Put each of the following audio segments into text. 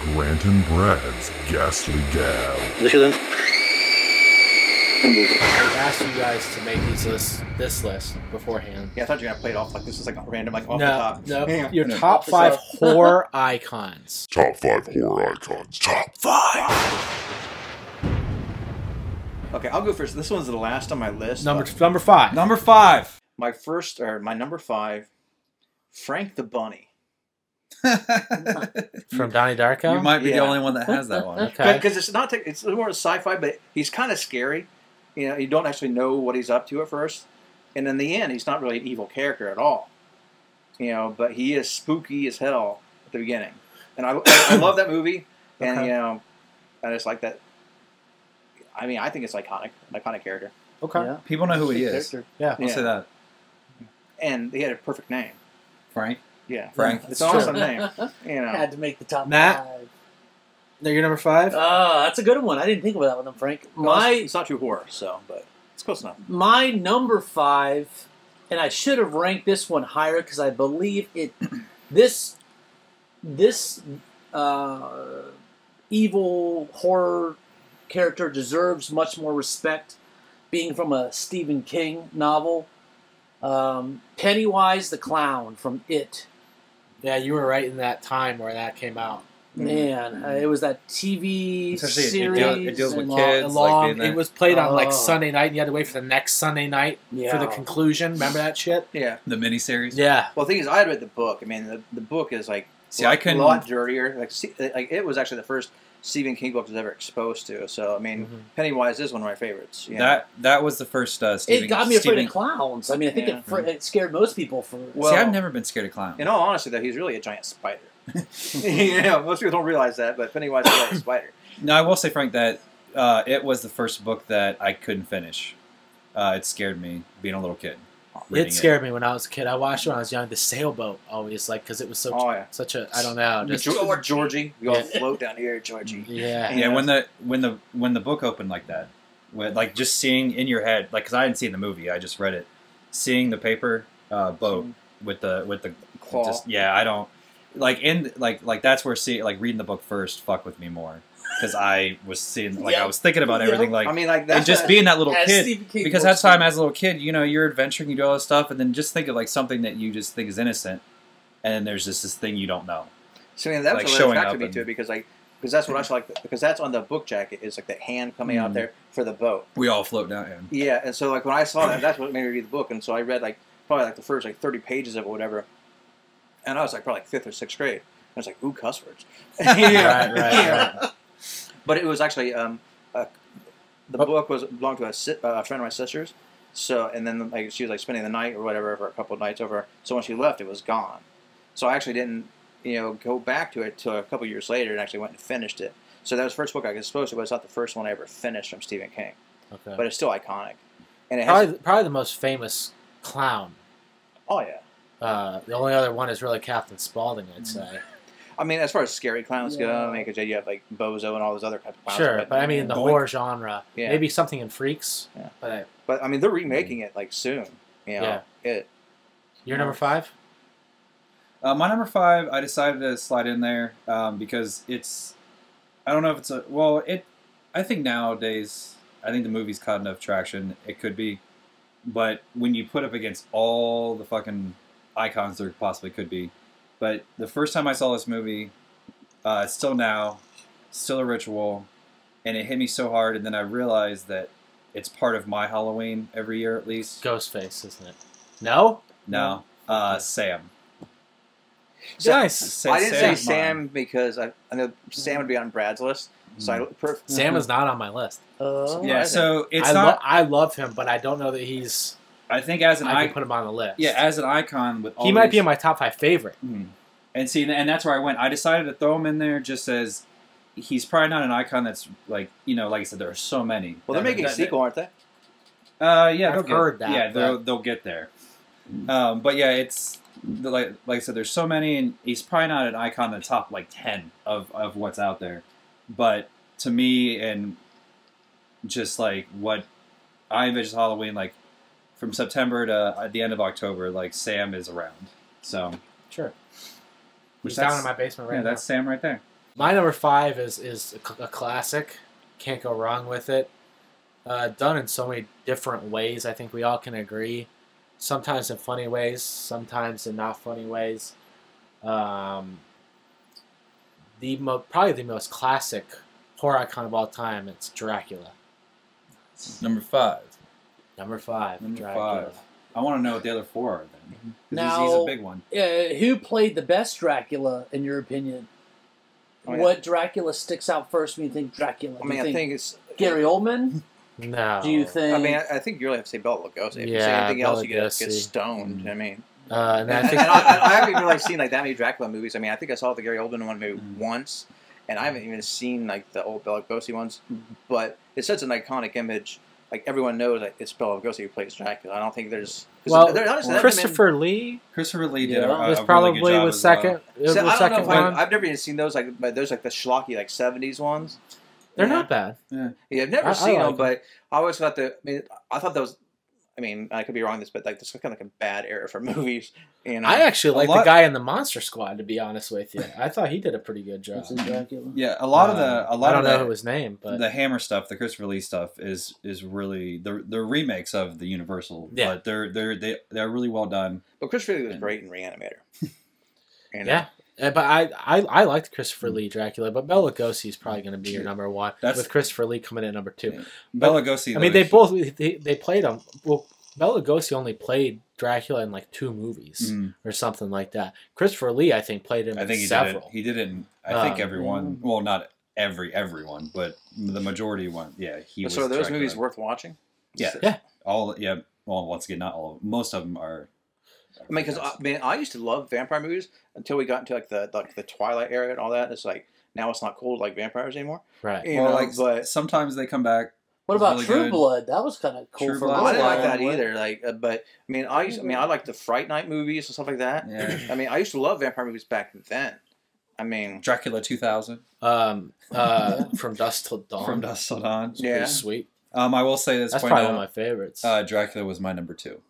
Grant and Brad's Ghastly Gab. I asked you guys to make this list beforehand. Yeah, I thought you were gonna play it off like this is like random, like off the top. No, Yeah. your top 5 horror icons. Top 5 horror icons. Top 5. Okay, I'll go first. This one's the last on my list. Number 5. Number 5. My number 5, Frank the Bunny. From Donnie Darko? You might be the only one that has that one. Okay. Because it's more sci-fi, but he's kind of scary. You know, you don't actually know what he's up to at first, and in the end, he's not really an evil character at all. You know, but he is spooky as hell at the beginning, and I love that movie, and you know, I just like that. I mean, I think it's iconic, an iconic character. Okay. Yeah. People know who he is. Yeah, I'll say that. And he had a perfect name. Frank. Yeah, Frank. It's an awesome name. You know, Had to make the top Matt? 5. No, you're number 5? That's a good one. I didn't think about that one, Frank. it's not too horror, so but it's close enough. My number 5, and I should have ranked this one higher because I believe this evil horror character deserves much more respect, being from a Stephen King novel. Pennywise the Clown from It. Yeah, you were right in that time where that came out. Man, it was that TV series. It deals with Long- kids. it was played on like Sunday night, and you had to wait for the next Sunday night for the Yeah. conclusion. Remember that shit? Yeah. The miniseries. Yeah. Well, the thing is, I had read the book. I mean, the book is like a lot dirtier. Like it was actually the first Stephen King book I was ever exposed to. So I mean, Pennywise is one of my favorites. You know? That was the first Stephen. It got me afraid of clowns. I mean, I think it scared most people. Well, see, I've never been scared of clowns. In all honesty, though, he's really a giant spider. You know, most people don't realize that, but Pennywise is really a spider. No, I will say, Frank, that it was the first book that I couldn't finish. It scared me being a little kid. It scared me when I was a kid. I watched it when I was young. The sailboat always, like, because it was such a, I don't know. Just, Georgie. We all float down here, Georgie. Yeah. Yeah, when the book opened like that, like just seeing in your head, like, because I hadn't seen the movie, I just read it. Seeing the paper boat with the claw. I don't like that's where reading the book first fuck with me more. Because I was seeing, I was thinking about everything, like, I mean, like that's and just being that little kid. King because that time as a little kid, you know, you're adventuring, you do all this stuff, and then just think of like something that you just think is innocent, and then there's just this thing you don't know. So I mean, that's like what showing attracted up me to it because that's what I like because that's on the book jacket is like the hand coming out there for the boat. We all float down. Yeah, yeah, and so like when I saw that, that's what made me read the book, and so I read probably the first 30 pages of it, or whatever, and I was like probably 5th or 6th grade. I was like, ooh, cuss words. right. But it was actually the book belonged to a friend of my sister's. So and then she was spending the night or whatever for a couple of nights over. So when she left, it was gone. So I actually didn't go back to it till a couple of years later and actually went and finished it. So that was the first book I was exposed to, but it's not the first one I ever finished from Stephen King. Okay. But it's still iconic. And it has, probably the most famous clown. Oh yeah. The only other one is really Captain Spaulding, I'd say. I mean, as far as scary clowns go, I mean, because you have Bozo and all those other types of clowns. Sure, but I mean, the horror genre, maybe something in Freaks. Yeah. But I mean, they're remaking it soon. You know, Your number 5? My number 5, I decided to slide in there because it's. I don't know if it's I think nowadays, I think the movie's caught enough traction. It could be, but when you put up against all the fucking icons there possibly could be. But the first time I saw this movie, still a ritual, and it hit me so hard, and then I realized that it's part of my Halloween every year at least. Ghostface, isn't it? No? No. Sam. Nice. I didn't say Sam because I know Sam would be on Brad's list. So Sam is not on my list. Yeah, so it's I love him, but I don't know that he's... I think as an I can put him on the list. Yeah, as an icon with all he might be in my top 5 favorite. And see, and that's where I went. I decided to throw him in there just as he's probably not an icon that's like I said, there are so many. Well, they're making a sequel, aren't they? Yeah, I've heard that. Yeah, they'll get there. But yeah, it's like I said, there's so many, and he's probably not an icon in the top 10 of what's out there. But to me, and just what I envision Halloween, from September to the end of October, Sam is around. So sure, he's down in my basement right now. Yeah, that's Sam right there. My number 5 is a classic. Can't go wrong with it. Done in so many different ways. I think we all can agree. Sometimes in funny ways, sometimes in not funny ways. Probably the most classic horror icon of all time. It's Dracula. Number 5. Number 5. Number Dracula. 5. I want to know what the other 4 are then. Now, he's a big one. Who played the best Dracula, in your opinion? What Dracula sticks out first when you think Dracula? I mean, I think it's Gary Oldman. No. Do you think? I mean, I think you really have to say Bela Lugosi. If you say anything else, you get stoned. I mean, and I think I haven't really seen like that many Dracula movies. I mean, I think I saw the Gary Oldman one movie once, and I haven't even seen like the old Bela Lugosi ones. But it's such an iconic image. Like everyone knows that it's Bela Lugosi who plays Dracula. I don't think there's honestly, Christopher Lee. Christopher Lee did was probably really good job was second. So, I don't know if one. I've never even seen those but those like the schlocky like 70s ones. They're not bad. Yeah, I've never seen them, but I always thought that. I mean, I thought those. I mean, I could be wrong this, but like this was kind of like a bad era for movies. And I actually like the guy in the Monster Squad. To be honest with you, I thought he did a pretty good job. Yeah, a lot of I don't know his name, but the Hammer stuff, the Christopher Lee stuff, is really they're remakes of the Universal. Yeah, but they're really well done. But Christopher Lee was great in Reanimator. Yeah. But I liked Christopher Lee Dracula, but Bela Lugosi is probably going to be your number 1, with Christopher Lee coming in at number 2. Yeah. Bela Lugosi. I mean, they played him. Well, Bela Lugosi only played Dracula in like 2 movies or something like that. Christopher Lee, I think, played him. I think several. He did it. I think everyone. Well, not everyone, but the majority one. Yeah, he was. So are those Dracula. movies worth watching? Yeah. All. Yeah. Well, once again, not all. Most of them are. I mean, because I used to love vampire movies until we got into like the Twilight era and all that. It's like now it's not cool to like vampires anymore. Right. You know, but sometimes they come back. What about really True Blood? That was kind of cool. True for Blood. I didn't like that either. Like, but I mean, I like the Fright Night movies and stuff like that. Yeah. I mean, I used to love vampire movies back then. I mean, Dracula 2000. From Dusk Till Dawn. From Dusk Till Dawn. It's pretty sweet. I will say this. That's probably one of my favorites. Dracula was my number 2.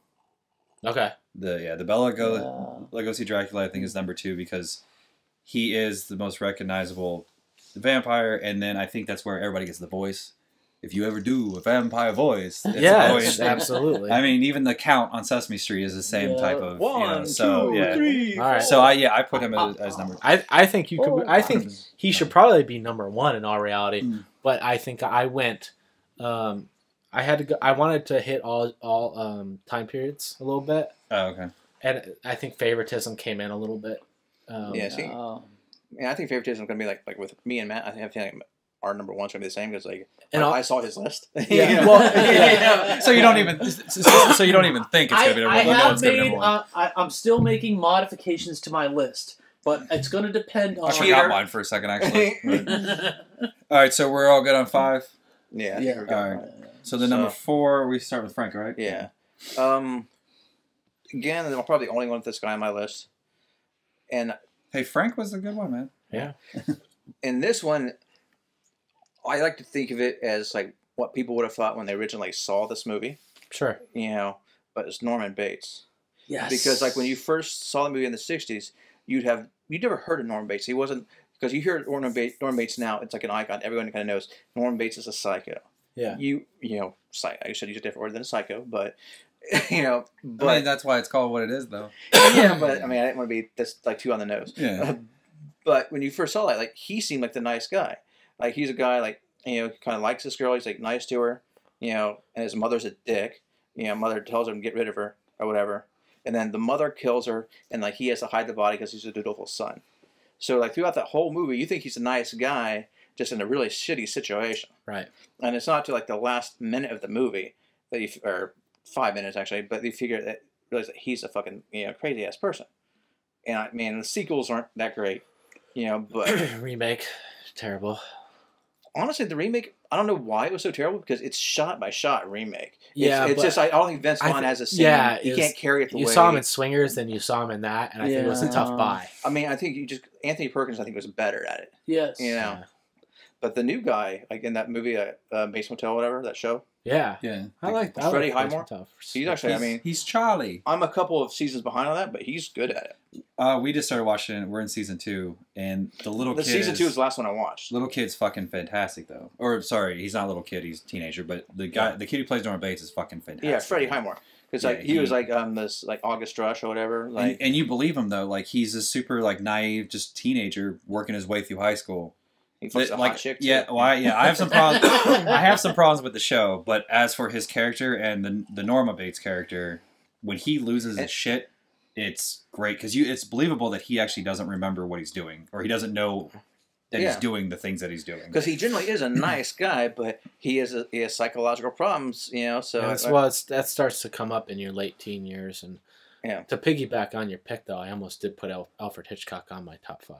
Okay. The Bela Lugosi Dracula I think is number 2 because he is the most recognizable vampire, and then I think that's where everybody gets the voice. If you ever do a vampire voice, it's a voice. Absolutely. I mean, even the Count on Sesame Street is the same type of 1, 2, 3. All right. So I put him as number 2. I think you could. I think he should probably be number 1 in all reality. But I think I went. I had to go. I wanted to hit all time periods a little bit. Oh, okay. And I think favoritism came in a little bit. I think favoritism is going to be like with me and Matt. I have a feeling our number 1's going to be the same because I saw his list. Yeah. Well, so you don't even think it's going to be number 1. I'm still making modifications to my list, but it's going to depend on. I forgot mine for a second, actually. All right, so we're all good on 5. Yeah. All right. So the number 4, we start with Frank, right? Yeah. Again, I'm probably the only one with this guy on my list. And hey, Frank was a good one, man. Yeah. In this one, I like to think of it as like what people would have thought when they originally saw this movie. Sure. You know, but it's Norman Bates. Yes. Because like when you first saw the movie in the 60s, you'd never heard of Norman Bates. He wasn't, because you hear Norman Bates now, it's like an icon. Everyone kind of knows Norman Bates is a psycho. Yeah. You know, I should use a different word than a psycho, but you know, but I mean, that's why it's called what it is, though. Yeah, but I mean, I didn't want to be this like too on the nose. Yeah. But when you first saw that, like he seemed like the nice guy. Like he's a guy like kind of likes this girl. He's like nice to her, and his mother's a dick. Mother tells him to get rid of her or whatever, and then the mother kills her, and like he has to hide the body because he's a dutiful son. So like throughout that whole movie, you think he's a nice guy, just in a really shitty situation. Right. And it's not to like the last minute of the movie that or 5 minutes actually, but you realize that he's a fucking crazy ass person. And I mean the sequels aren't that great, but remake, terrible. Honestly, the remake, I don't know why it was so terrible because it's shot by shot remake. Yeah, it's just I don't think Vince Vaughn has a scene. Yeah, he can't carry it the way. You saw him in Swingers, then you saw him in that, and I think it was a tough buy. I mean, I think Anthony Perkins, I think, was better at it. Yes. But the new guy, like in that movie, Bates Motel, whatever, that show, Yeah. Yeah. I like that. Freddie Highmore. He's actually, I mean, He's Charlie. I'm a couple of seasons behind on that, but he's good at it. We just started watching it. We're in season 2, and the little kid. Season 2 is the last one I watched. Little kid's fucking fantastic though. Or sorry, he's not a little kid. He's a teenager. But the guy, the kid who plays Norman Bates, is fucking fantastic. Yeah, Freddie Highmore. Because like he was like this like August Rush or whatever. Like, and you believe him though. Like he's a super like naive, just teenager working his way through high school. he fucks a Like hot chick. Too. yeah, well, I have some problems. I have some problems with the show. But as for his character and the Norma Bates character, when he loses his shit, it's great because it's believable that he actually doesn't remember what he's doing, or he doesn't know that he's doing the things that he's doing. Because he generally is a nice guy, but he has psychological problems, you know. So that starts to come up in your late teen years, and to piggyback on your pick, though, I almost did put Alfred Hitchcock on my top 5.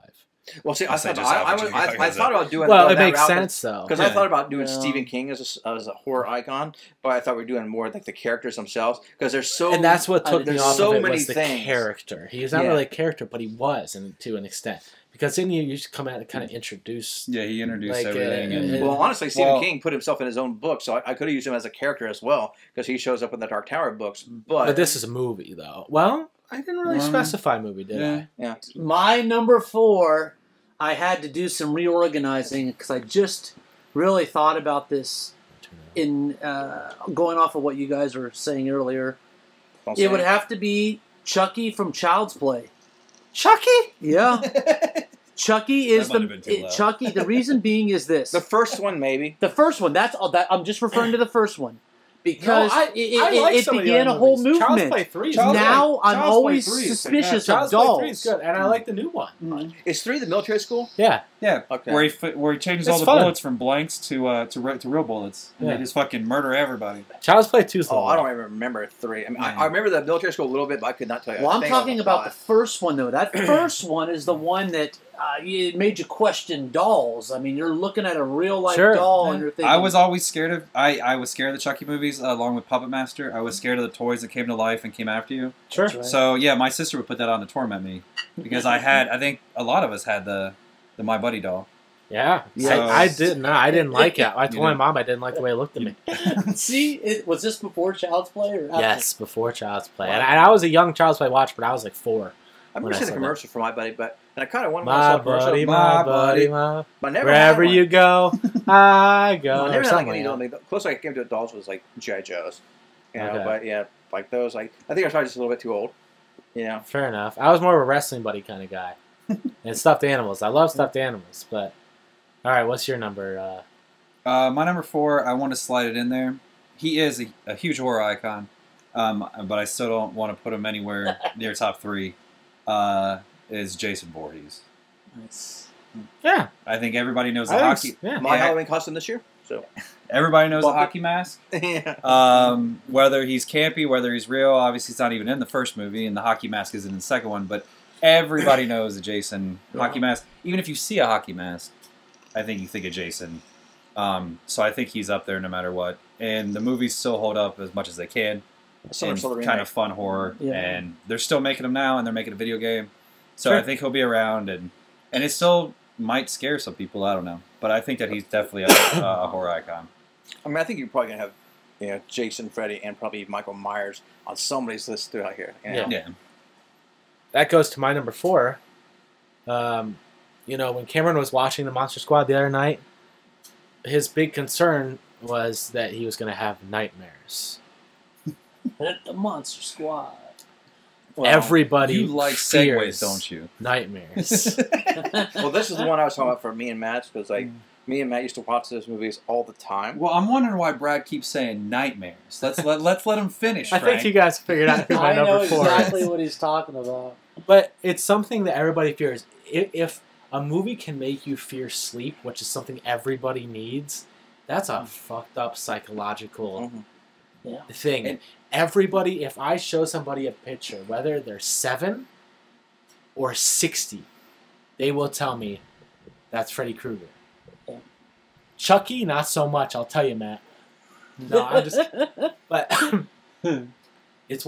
Well, see, I thought about doing. Well, it makes sense though, because I thought about doing Stephen King as a horror icon, but I thought we were doing more like the characters themselves because there's so. And that's what took me off so of it many was the character. He was not really a character, but he was, and to an extent. Because then you just come out and kind of introduce. Yeah, he introduced everything. Well, honestly, Stephen King put himself in his own book, so I could have used him as a character as well because he shows up in the Dark Tower books. But this is a movie, though. Well, I didn't really specify movie, did I? Yeah. My number 4, I had to do some reorganizing because I just really thought about this in going off of what you guys were saying earlier. It would have to be Chucky from Child's Play. Chucky? Yeah. Chucky is Chucky. The reason being is this: the first one, maybe. The first one. That's all. That I'm just referring to the first one because it like began a whole movement. Child's Play 3 now I'm always suspicious of dolls. Child's Play 3 is good, and I like the new one. Mm-hmm. Is 3 the military school? Yeah. Okay. Where he changes all the bullets from blanks to real bullets, and they just fucking murder everybody. Child's Play 2 is the one. I don't even remember 3. I mean, I remember the military school a little bit, but I could not tell you. Well, I'm talking about the first one though. That first one is the one that it made you question dolls. I mean, you're looking at a real life doll, and you're thinking. I was always scared of. I was scared of the Chucky movies, along with Puppet Master. I was scared of the toys that came to life and came after you. Sure. Right. So yeah, my sister would put that on to torment me because I think a lot of us had the My Buddy doll. Yeah. So, I didn't like it. I told my mom I didn't like the way it looked at me. See, was this before Child's Play or after? Yes, before Child's Play, and I was a young Child's Play watcher, but I was like 4. I've never seen a commercial for My Buddy, but I kind of want My buddy, my buddy, wherever you go, I go. I never had any dolls. The closest I came to dolls was like G.I. Joe's. You know, but yeah, like those. Like I think I was probably just a little bit too old. Yeah. Fair enough. I was more of a wrestling buddy kind of guy, and stuffed animals. I love stuffed animals, but all right, what's your number? My number 4, I want to slide it in there. He is a huge horror icon, but I still don't want to put him anywhere near top 3. Is Jason Voorhees. Nice. Yeah. I think everybody knows the hockey. My Halloween costume this year. So everybody knows the hockey mask. Yeah. Whether he's campy, whether he's real, obviously it's not even in the first movie, and the hockey mask isn't in the second one, but everybody knows the Jason hockey mask. Even if you see a hockey mask, I think you think of Jason. So I think he's up there no matter what. And the movies still hold up as much as they can. Kind of fun horror, and they're still making them now, and they're making a video game. So I think he'll be around, and it still might scare some people. I don't know, but I think that he's definitely a horror icon. I mean, I think you're probably gonna have Jason, Freddy, and probably Michael Myers on somebody's list throughout here. You know? Yeah. That goes to my number 4. When Cameron was watching the Monster Squad the other night, his big concern was that he was going to have nightmares. The Monster Squad. Well, everybody you like segues, don't you? Nightmares. Well, this is the one I was talking about for me and Matt, because me and Matt used to watch those movies all the time. Well, I'm wondering why Brad keeps saying nightmares. Let's let him finish. I think you guys figured out who my number 4 is. I know exactly what he's talking about. But it's something that everybody fears. If a movie can make you fear sleep, which is something everybody needs, that's a fucked up psychological thing. And everybody, if I show somebody a picture, whether they're 7 or 60, they will tell me that's Freddy Krueger. Chucky, not so much. I'll tell you, Matt. No, I'm just. But he's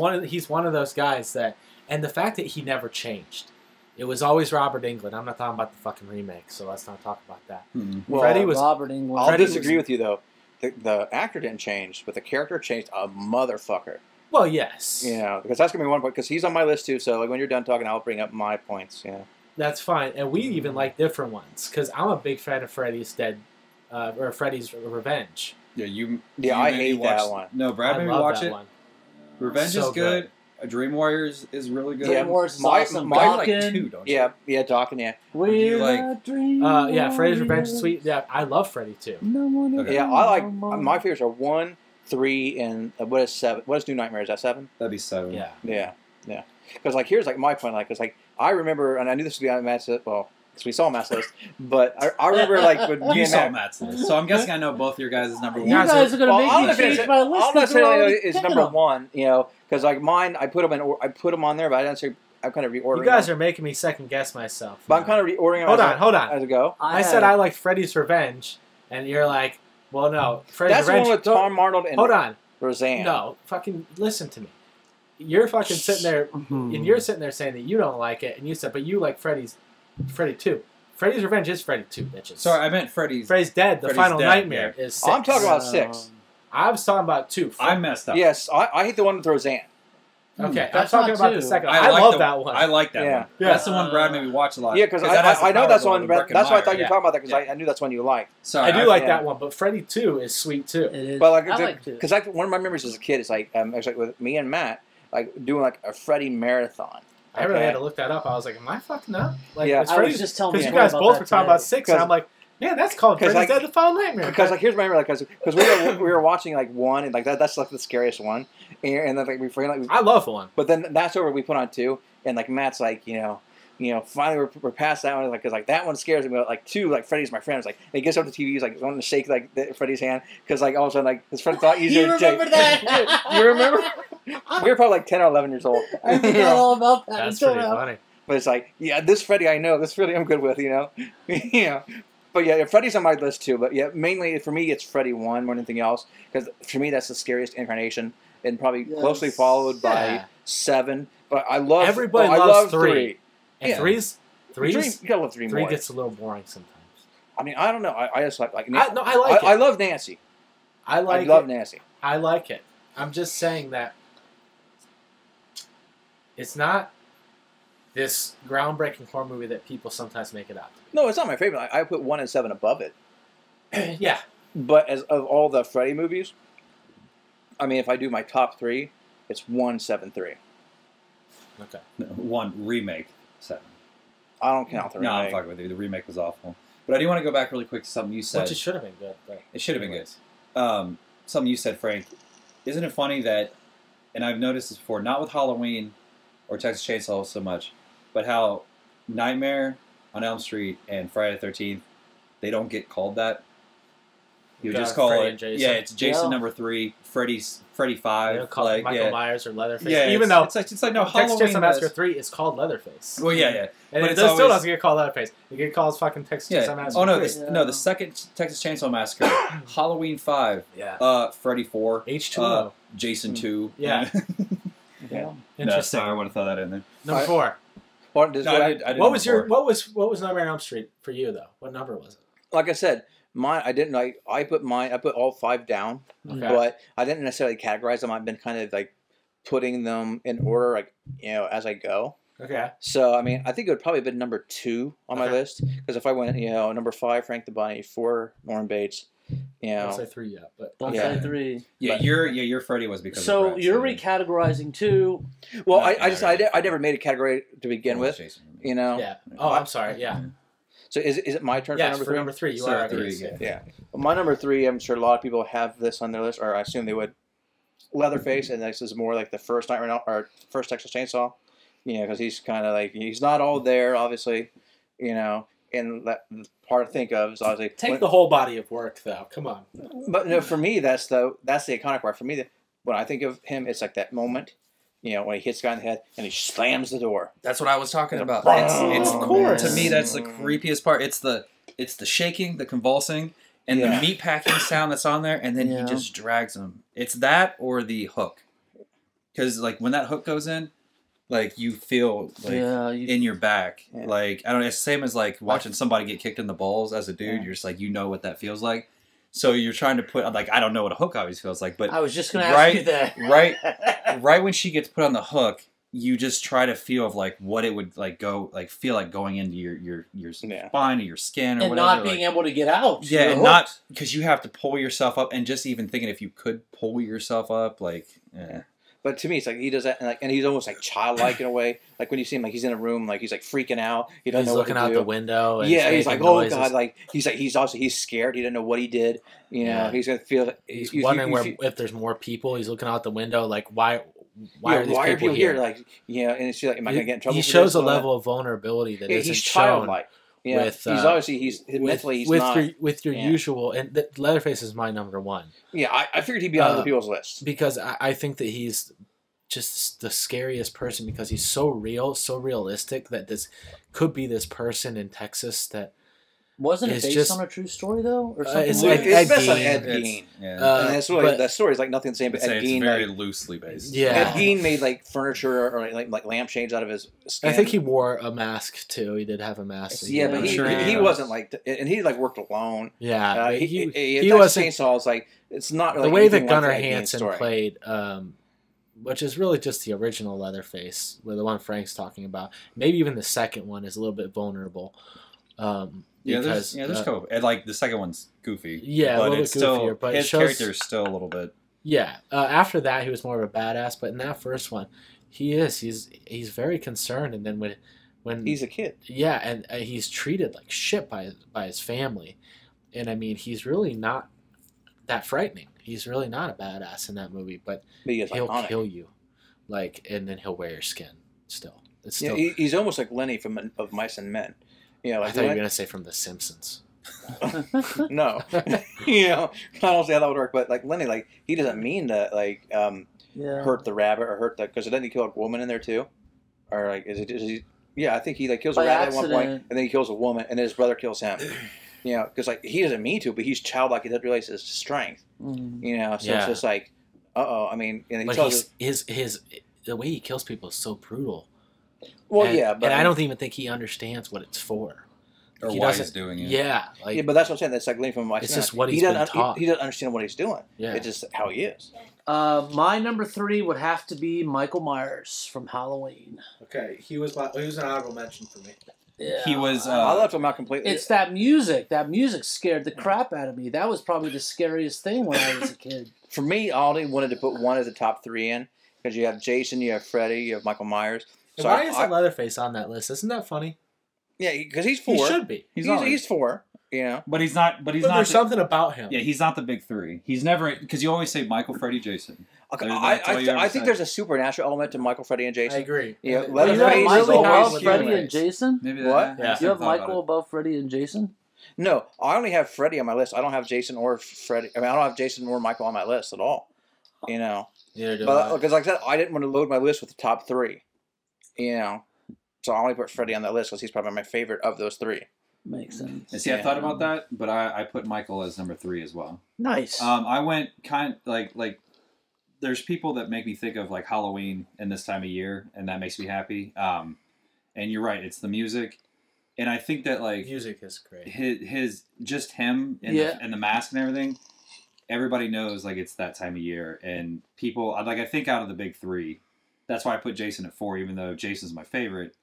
one of those guys that, and the fact that he never changed. It was always Robert Englund. I'm not talking about the fucking remake, so let's not talk about that. Well, Freddy was. Robert Englund. I'll Freddy disagree was- with you though. The actor didn't change, but the character changed a motherfucker. Well, yes. You know, because that's gonna be one point. Because he's on my list too. So like when you're done talking, I'll bring up my points. Yeah. That's fine, and we even like different ones because I'm a big fan of Freddy's Dead, or Freddy's Revenge. Yeah, Yeah, I hate that one. No, Brad I made me love watch that it. one. Revenge So is good. Dream Warriors is really good. Yeah, Dream Wars is my- awesome. my- You like Dawkins. 2, don't you? Yeah, Dawkins. Yeah. We're like- dream Yeah, Freddy's Revenge is sweet. Yeah, I love Freddy too. No one Okay. Yeah, I like my favorites are 1, 3, and what is 7? What is New Nightmare? Is that 7? That'd be 7. Yeah. Yeah. Because like here's like my point. Like, because like I remember, and I knew this would be on Matt's list. Well, because we saw Matt's list, but I remember like when me You and saw Matt. Matt's list, so I'm guessing I know both your guys' number You one. guys are gonna Well, make I'm me not gonna change say- my list. I'm not saying already it's picking number them. 1. You know, because like mine, I put them on there, but I didn't say I'm kind of reordering. You guys them. are making me second guess myself. But I'm kind of reordering. them Hold as on. as I go. I said I liked Freddy's Revenge, and you're like, well, no, Freddy's That's the Revenge. one with Tom Arnold and Hold on. Roseanne. No, fucking listen to me. You're fucking sitting there, and you're sitting there saying that you don't like it, and you said, but you like Freddy 2. Freddy's Revenge is Freddy 2, bitches. Sorry, I meant Freddy's. Freddy's Dead. The Freddy's Final Dead, Nightmare is 6. I'm talking about 6. I was talking about 2. I messed up. Yes, I hate the one with Roseanne. Okay, I'm That's talking not about 2. the second. I I like love the- that one. I like that Yeah. one. Yeah. That's the one Brad made me watch a lot. Yeah, because that has the I know power that's going one. with Breckin That's why I Meyer, thought you were yeah. talking about that because Yeah. I knew that's one you liked. Sorry, I do like yeah. that one, but Freddy 2 is sweet too. It is. But like, I like to. because one of my memories as a kid is like actually with me and Matt like doing like a Freddy marathon. I really Okay. had to look that up. I was like, am I fucking up? Like, Yeah. it's I was Freddy's, just telling because me you more guys about both that were talking today. about 6, and I'm like, yeah, that's called 'Cause, Freddy's like- Dead: The Final Nightmare. Because like here's my memory, like because we were watching like 1 and like that's like the scariest one, and then like we forget like I love 1. but then that's over. We put on 2, and like Matt's like finally we're past that one, like because like that one scares me. But like 2, like Freddy's my friend. It's like he gets up to TV, he's like wanting to shake like Freddy's hand because like all of a sudden like his friend thought easier You to take. remember that? You remember? We were probably like 10 or 11 years old. I forgot all about that. That's until pretty now. funny. But it's like, yeah, this Freddy I know, this Freddy I'm good with, yeah. But yeah, Freddy's on my list too. But yeah, mainly for me, it's Freddy 1 more than anything else because for me that's the scariest incarnation, and probably Yes. closely followed by Yeah. 7. But I love Everybody I loves love 3. And Yeah. 3's Three, you gotta love 3 3 more. gets a little boring sometimes. I mean, I don't know. I just like I like I it. love Nancy. I like I love it. Nancy. I like it. I'm just saying that it's not this groundbreaking horror movie that people sometimes make it out No, it's not my favorite. I put 1 and 7 above it. to be. Yeah. But as of all the Freddy movies, I mean, if I do my top 3, it's 1, 7, 3. Okay. No, 1 remake 7. I don't count the No, I'm remake. fucking with you. The remake was awful. But I do want to go back really quick to something you said. Which it should have been good. But It should have been good. anyways. Something you said, Frank. Isn't it funny that, and I've noticed this before, not with Halloween or Texas Chainsaw so much, but how Nightmare on Elm Street and Friday the 13th, they don't get called that. You Got just call Freddy it, and Jason. yeah, it's Jason Yeah. number 3, Freddy 5, They don't call like it Michael yeah, Myers or Leatherface. yeah. Even though it's like no Texas Halloween Chainsaw Massacre does- 3 is called Leatherface. Well, yeah, And but it it's still always- doesn't get called Leatherface. It gets called fucking Texas yeah. Chainsaw Massacre Oh no, 3. Yeah. no, the second Texas Chainsaw Massacre, Halloween 5, Yeah. Freddy 4, H2O. Jason 2. Yeah. Yeah. No, Interesting. sorry, I want to throw that in there. Number I- 4. What, does No, what I I- did- I did What was number your 4. what was Nightmare on Elm Street for you though? What number was it? like I said, mine. I didn't like. I put all 5 down, Okay. but I didn't necessarily categorize them. I've been kind of like putting them in order, like as I go. Okay. So I mean, I think it would probably have been number 2 on my Okay. list because if I went, number 5, Frank the Bunny, 4, Norman Bates, I don't say 3 yet, but Don't Yeah. say 3. Yeah, But- your Freddy was because So of Brad, you're recategorizing 2. well, No, I never made a category to begin with. Jason. yeah. Oh, I'm sorry. Yeah. So is it my turn Yes, for for number 3, you So are 3, right. yeah. Well, my number 3, I'm sure a lot of people have this on their list, or I assume they would. Leatherface, and this is more like the first Nightmare or first Texas Chainsaw, because he's kind of like he's not all there, obviously, and that part to think of is obviously Take the whole body of work though. Come on. But no, for me, that's the iconic part. For me, when I think of him, it's like that moment, when he hits the guy in the head and he slams the door. That's what I was talking about. It's Of course. To me, that's the creepiest part. It's the shaking, the convulsing, and Yeah. the meat packing sound that's on there, and then Yeah. he just drags him. It's that or the hook. Because like when that hook goes in, like you feel like in your back. Yeah. Like I don't know, it's the same as like watching somebody get kicked in the balls as a dude. Yeah. You're just like, you know what that feels like. So you're trying to put like, I don't know what a hook always feels like, but I was just going to ask you that. right when she gets put on the hook, you just try to feel of like what it would like go like feel like going into your spine or your skin or and whatever. not being able to get out. Yeah, and not because you have to pull yourself up, and just even thinking if you could pull yourself up, like, yeah. But to me, it's like he does that, and he's almost like childlike in a way. Like when you see him, like he's in a room, like he's like freaking out. He doesn't know what to do. He's looking out the window. And yeah, he's like, oh noises. god, like he's scared. He doesn't know what he did. You know, he's gonna feel. He's wondering if there's more people. He's looking out the window, like why are these people here? Like, and it's like, am I gonna get in trouble? He shows a level of vulnerability that isn't he's shown. Childlike. Yeah, With, he's obviously mentally he's not with your usual, and Leatherface is my number one. Yeah, I figured he'd be on other people's list because I think that he's just the scariest person because he's so real, so realistic that this could be this person in Texas that wasn't it based on a true story though, or something? It's based on Ed Gein. And that's really that story is like nothing the same. But Ed Gein, very loosely based. Yeah, Ed Gein made like furniture or like lampshades out of his skin. I think he wore a mask too. He did have a mask. Yeah, but he wasn't like, and he like worked alone. Yeah, he wasn't. Chainsaw is like it's not like the way that Gunnar Hansen played. Which is really just the original Leatherface, the one Frank's talking about. Maybe even the second one is a little bit vulnerable. There's a couple. And like the second one's goofy. Yeah, but a little it's bit still goofier, but his character is still a little bit. Yeah, after that he was more of a badass, but in that first one, he's very concerned, and then when he's a kid. Yeah, and he's treated like shit by his family, and I mean he's really not that frightening. He's really not a badass in that movie, but he'll kill you, like, and then he'll wear your skin. Still, it's still. Yeah, he's almost like Lenny from Of Mice and Men. Like I thought you were gonna say from The Simpsons. No, I don't see how that would work. But like Lenny, like he doesn't mean to like hurt the rabbit or hurt the because doesn't he kill a woman in there too, or like is he? Yeah, I think he like kills a rabbit at one point, and then he kills a woman, and then his brother kills him. Because like he doesn't mean to, but he's childlike. He doesn't realize his strength. So it's just like, I mean, he tells his the way he kills people is so brutal. Well, but I don't even think he understands what it's for. Or why he's doing it. Yeah, but that's what I'm saying. That's like Lenny from My. It's just what he's been taught. He doesn't understand what he's doing. Yeah, it's just how he is. My number 3 would have to be Michael Myers from Halloween. Okay, he was an honorable mention for me. Yeah. He was. I left him out completely. It's that music. That music scared the crap out of me. That was probably the scariest thing when I was a kid. For me, Aldi wanted to put one as the top 3 in because you have Jason, you have Freddy, you have Michael Myers. So why isn't Leatherface on that list? Isn't that funny? Yeah, because he's 4. He should be. He's 4. But he's not. But there's something about him. Yeah, he's not the big 3. He's never because you always say Michael, Freddy, Jason. Okay, I think there's a supernatural element to Michael, Freddy, and Jason. I agree. Yeah, Leatherface Michael above Freddy and Jason. Maybe what? Yeah. You have Michael above Freddy and Jason. No, I only have Freddy on my list. I don't have Jason or Freddy. I mean, I don't have Jason or Michael on my list at all. Neither do I. Because like I said, I didn't want to load my list with the top 3. So I only put Freddy on that list because he's probably my favorite of those 3. Makes sense. And see, I thought about that, but I put Michael as number 3 as well. Nice. I went kind of like there's people that make me think of like Halloween in this time of year, and that makes me happy. And you're right, it's the music, and I think that like music is great. His just him and the mask and everything. Everybody knows like it's that time of year, and people like I think out of the big 3, that's why I put Jason at 4, even though Jason's my favorite.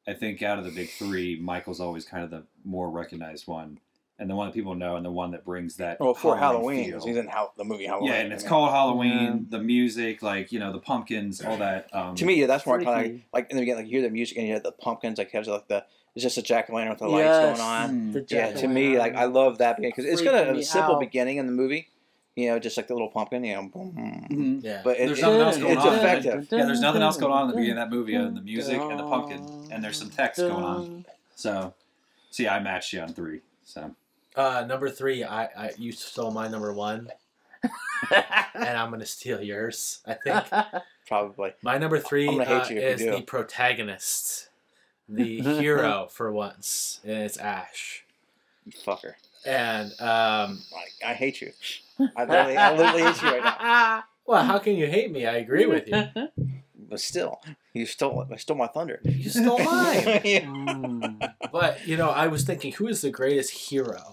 I think out of the big 3, Michael's always kind of the more recognized one. And the one that people know, and the one that brings that. Well, for Halloween, feel. he's in the movie Halloween. Yeah, and it's called Halloween. The music, like the pumpkins, all that. To me, that's more kind of like in the beginning, like you hear the music and you hear the pumpkins, like has like it's just a jack-o'-lantern with the lights going on. To me, like I love that beginning because it's got a simple beginning in the movie. Just like the little pumpkin, boom. Yeah. But there's nothing else going it's on. effective. Yeah, there's nothing else going on in the beginning of that movie other than the music and the pumpkin, and there's some text going on. So, see, I matched you on 3. So. Number 3, you stole my number 1, and I'm gonna steal yours. I think probably my number 3 is the protagonist, the hero for once, and it's Ash. You fucker. And I hate you. I literally hate you right now. Well, how can you hate me? I agree with you. but still, I stole my thunder. You stole mine. Yeah. But you know, I was thinking, who is the greatest hero?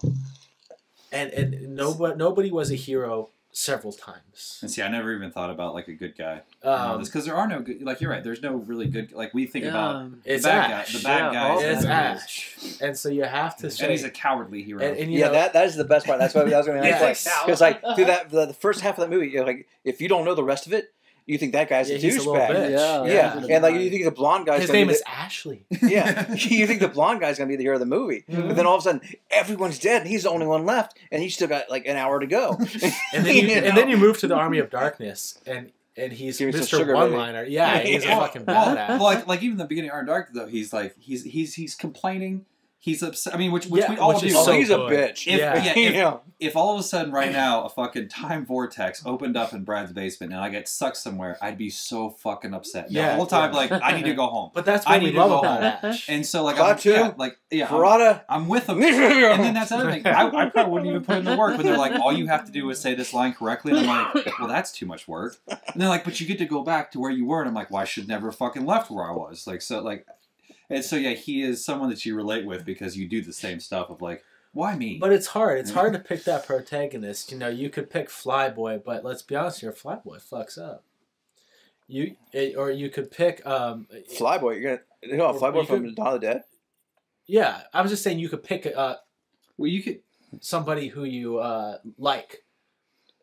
And nobody was a hero several times. And see, I never even thought about like a good guy. Because there are no good. Like you're right. There's no really good. Like we think about the it's bad Ash. guy. The bad guy. It's Ash. And so you have to say, and he's a cowardly hero. And you Yeah, know, that is the best part. That's what I was going to Yes. because like through the first half of that movie, you're like, if you don't know the rest of it, you think that guy's a he's a little douchebag. bitch. Yeah, and like you think the blonde guy's his gonna name be is Ashley. yeah, you think the blonde guy's gonna be the hero of the movie, but then all of a sudden everyone's dead and he's the only one left, and he's still got like an hour to go. And then you move to the Army of Darkness, and he's Give me some Mr. sugar, One-Liner. Yeah, he's a fucking badass. like even in the beginning of Iron Dark though, he's like he's complaining. He's upset. I mean, which we all which do. is Oh, so he's a good. bitch. If all of a sudden right now a fucking time vortex opened up in Brad's basement and I get sucked somewhere, I'd be so fucking upset. Yeah, The whole time, like I need to go home. But that's I what we need to love go about home. Ash. And so like Parada. I'm with them. And then that's the other thing. I probably wouldn't even put in the work, but they're like, all you have to do is say this line correctly. And I'm like, well, that's too much work. And they're like, but you get to go back to where you were. And I'm like, well, I should never have fucking left where I was. And so, yeah, he is someone that you relate with because you do the same stuff of like, why me? But it's hard. It's hard to pick that protagonist. You know, you could pick Flyboy, but let's be honest here, Flyboy fucks up. Or you could pick Flyboy. Flyboy from Dawn of the Dead. Yeah, I was just saying you could pick you could somebody who you like.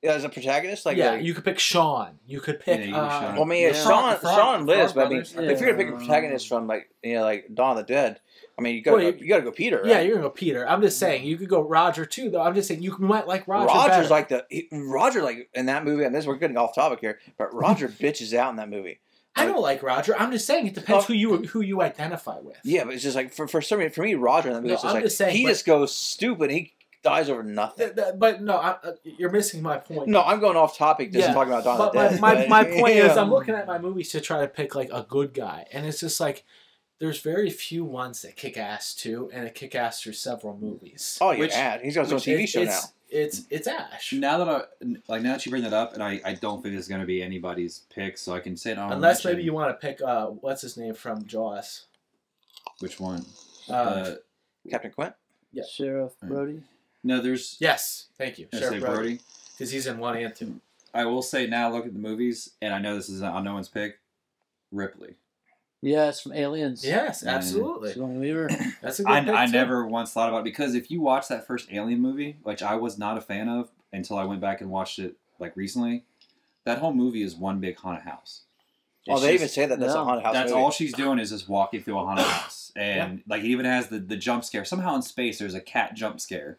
Yeah, as a protagonist, you could pick Sean. You could pick. Sean. Well, I mean, Sean lives, but I mean, Yeah. if you're gonna pick a protagonist from like Dawn of the Dead, I mean, you gotta go Peter. Right? Yeah, you're gonna go Peter. I'm just saying you could go Roger too, though. I'm just saying you might like Roger. Roger's better. Roger in that movie, and we're getting off topic here, but Roger bitches out in that movie. I don't like Roger. I'm just saying it depends who you identify with. Yeah, but it's just like for me, Roger in that movie, I'm just saying, he just goes stupid. He dies over nothing. But no, you're missing my point. No, I'm going off topic just talking about Dawn of the Dead. My point is I'm looking at my movies to try to pick like a good guy, and it's just like there's very few ones that kick ass too, and it kick ass through several movies. Oh yeah, he's got his own TV show now. It's Ash. Now that you bring that up, and I don't think it's going to be anybody's pick, so I can say it on. Unless maybe you want to pick what's his name from Jaws. Which one? Captain Quint. Yeah. Sheriff Brody. No, there's. Yes, thank you, Sheriff Brody. Because he's in 1 and 2. I will say now, look at the movies, and I know this is on no one's pick. Ripley. Yes, from Aliens. Yes, absolutely. Sigourney Weaver. That's a good pick I too. never once thought about it because if you watch that first Alien movie, which I was not a fan of until I went back and watched it like recently, that whole movie is one big haunted house. They even say that's a haunted house. That's movie. all she's doing is just walking through a haunted house, and like it even has the jump scare. Somehow in space, there's a cat jump scare.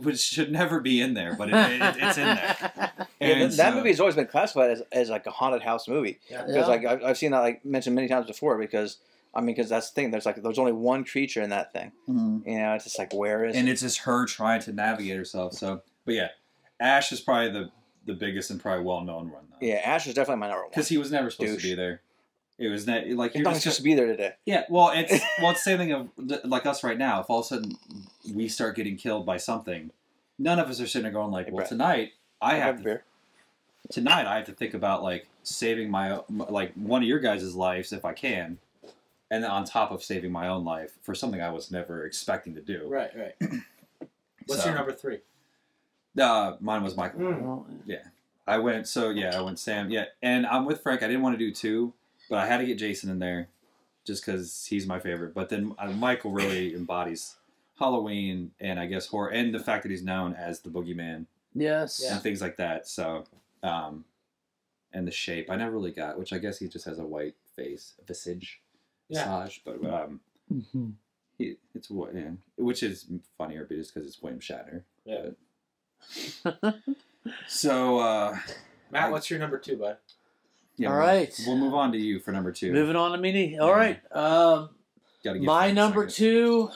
Which should never be in there, but it's in there. Yeah, that movie has always been classified as like a haunted house movie. Because like I've seen that like mentioned many times before. Because that's the thing. There's only one creature in that thing. Mm-hmm. You know, it's just like where is? And it's just her trying to navigate herself. So, but yeah, Ash is probably the biggest and probably well known one though. Yeah, Ash is definitely my number one. Because he was never supposed to be there. It was not like you're just supposed to be there today. Yeah, well, it's the same thing of like us right now. If all of a sudden we start getting killed by something. None of us are sitting there going like, well, tonight I have to think about like saving my like one of your guys' lives if I can, and then on top of saving my own life for something I was never expecting to do. Right. What's your number 3? Mine was Michael. Yeah, I went Sam. Yeah, and I'm with Frank. I didn't want to do 2, but I had to get Jason in there just because he's my favorite. But then Michael really embodies Halloween and I guess horror and the fact that he's known as the boogeyman. Yes. And things like that. So, and the shape I never really got, which I guess he just has a white visage, but it's what, which is funnier just because it's William Shatner. Yeah. So, Matt, what's your number 2, bud? Yeah, all right. We'll move on to you for number 2. Moving on to me. All right. My number 2.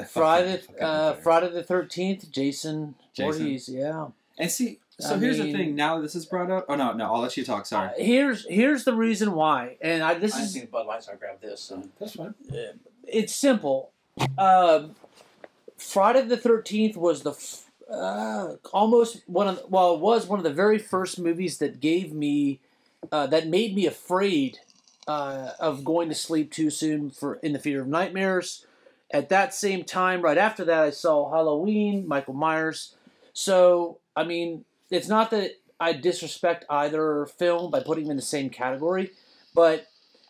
Friday the 13th, Jason Voorhees, yeah. And see, here's the thing. Now this is brought up. Oh no, I'll let you talk. Sorry. Here's the reason why, and I didn't see the Bud Light, so I grabbed this. So. That's fine. It's simple. Friday the 13th was almost one of the very first movies that gave me that made me afraid of going to sleep too soon in the fear of nightmares. At that same time, right after that, I saw Halloween, Michael Myers. So, I mean, it's not that I disrespect either film by putting them in the same category, but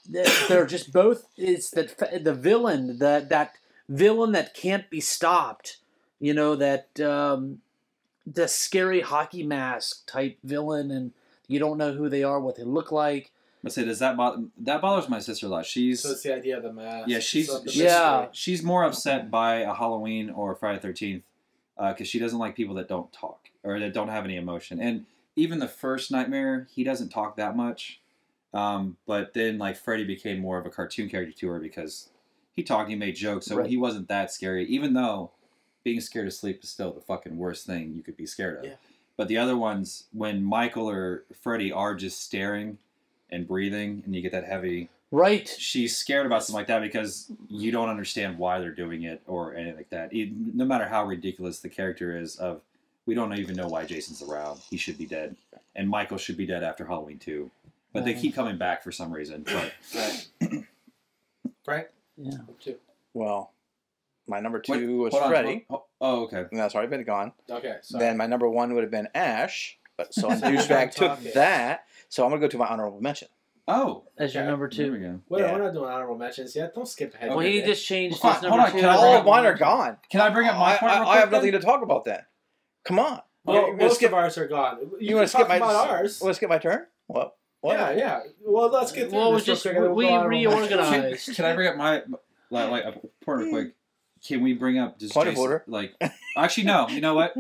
they're just both. It's the villain, that villain that can't be stopped. You know, that the scary hockey mask type villain, and you don't know who they are, what they look like. I say, does that bothers my sister a lot? So it's the idea of the mask. Yeah, she's more upset by a Halloween or Friday the 13th because she doesn't like people that don't talk or that don't have any emotion. And even the first Nightmare, he doesn't talk that much. But then like Freddy became more of a cartoon character to her because he talked, he made jokes, so he wasn't that scary. Even though being scared to sleep is still the fucking worst thing you could be scared of. Yeah. But the other ones, when Michael or Freddy are just staring and breathing, and you get that heavy. Right. She's scared about something like that because you don't understand why they're doing it or anything like that. No matter how ridiculous the character is, we don't even know why Jason's around. He should be dead, and Michael should be dead after Halloween too. But they keep coming back for some reason. But right. Yeah. Well, my number 2 was Freddy. Oh, okay. And that's already been gone. Okay. Sorry. Then my number 1 would have been Ash. But so douchebag took that. So I'm gonna go to my honorable mention. Oh, as your number 2. There we go. We're not doing honorable mentions yet. Don't skip ahead. Well, he just changed his number 2. All of mine are gone. Can I bring up my point? I have nothing to talk about then. Come on. Well, most of ours are gone. You want to skip ours? Want to skip my turn? What? Yeah. Well, let's get through this. We reorganized. Can I bring up my like a point real quick? Can we bring up just point of order? Like, actually, no. You know what?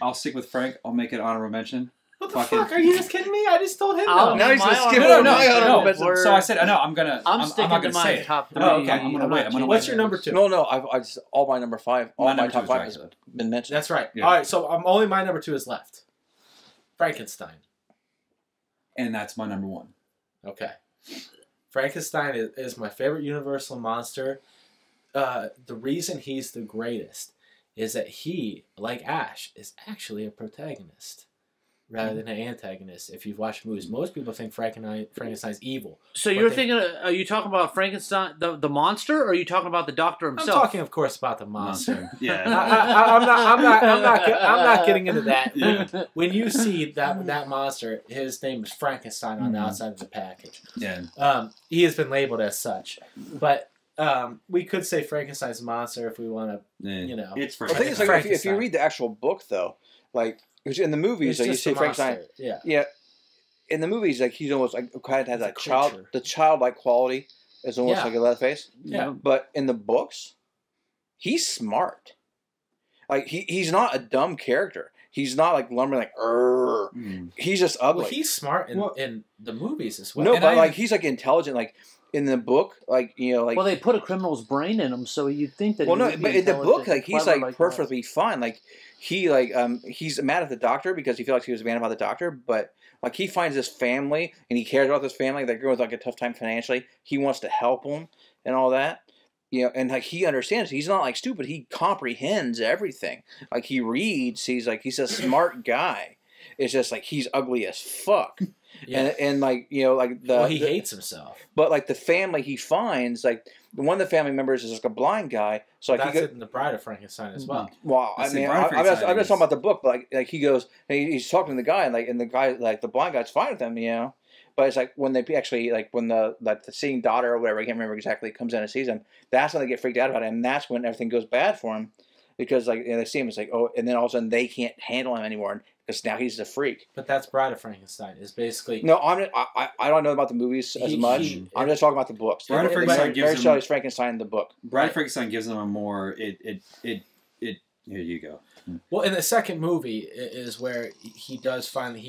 I'll stick with Frank. I'll make it honorable mention. What the fuck? Are you just kidding me? I just told him no. Now he's gonna skip over my honorable mention. So I said, no, I'm gonna. I'm sticking not to gonna say my top 3. Oh, okay. I'm gonna wait. What's your number 2? No. I just all my number 5. All my top 5 has Dracula. been mentioned. That's right. Yeah. All right. So only my number 2 is left. Frankenstein. And that's my number 1. Okay. Frankenstein is my favorite Universal monster. The reason he's the greatest is that he, like Ash, is actually a protagonist rather than an antagonist. If you've watched movies, most people think Frankenstein's evil. So you're thinking, are you talking about Frankenstein, the monster, or are you talking about the doctor himself? I'm talking, of course, about the monster. Yeah. I'm not getting into that. Yeah. When you see that monster, his name is Frankenstein on the outside of the package. Yeah. He has been labeled as such, but we could say Frankenstein's monster if we want to. You know, it's the thing is, like, if you read the actual book, though, like in the movies, like, you see Frankenstein. Yeah. In the movies, like he's almost like kind of has that childlike quality. It's almost like a leather face. Yeah. But in the books, he's smart. Like he's not a dumb character. He's not like lumbering like He's just ugly. Well, he's smart in the movies as well. No, but like he's like intelligent. Like in the book, like like. Well, they put a criminal's brain in him, so you'd think that. Well, no, but in the book, like he's like perfectly fine. Like he's mad at the doctor because he feels like he was mad about the doctor, but like he finds this family and he cares about this family. That girl with like a tough time financially. He wants to help them and all that. And like he understands. He's not like stupid. He comprehends everything. Like he reads. He's a smart guy. It's just like he's ugly as fuck. Yeah. And like he hates himself. But like the family he finds, like one of the family members is like a blind guy. So like that's it in the Bride of Frankenstein as well. Well, I mean, I'm just talking about the book, but like he goes, he's talking to the guy, and the guy, like the blind guy's fine with him, But it's like when they actually when the seeing daughter or whatever, I can't remember exactly, comes in and sees him. That's when they get freaked out about it, and that's when everything goes bad for him, because like they see him, it's like and then all of a sudden they can't handle him anymore. Because now he's a freak. But that's Bride of Frankenstein. Is basically no. I don't know about the movies as much. I'm just talking about the books. Bride of Frankenstein gives him Frankenstein the book. Bride of Frankenstein gives them a more Here you go. Well, in the second movie is where he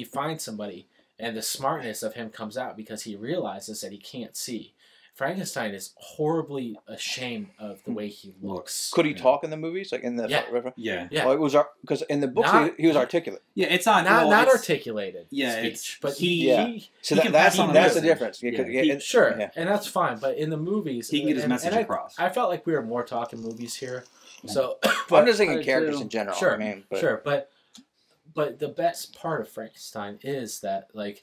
finds somebody, and the smartness of him comes out because he realizes that he can't see. Frankenstein is horribly ashamed of the way he looks. Could he talk in the movies, like in the yeah? Well, it was because in the books he was articulate. Yeah, it's not articulated. Yeah, speech, but So that's the difference. And that's fine. But in the movies, he can get his message across. I felt like we were more talking movies here. So I'm just thinking characters in general. Sure, I mean, but the best part of Frankenstein is that like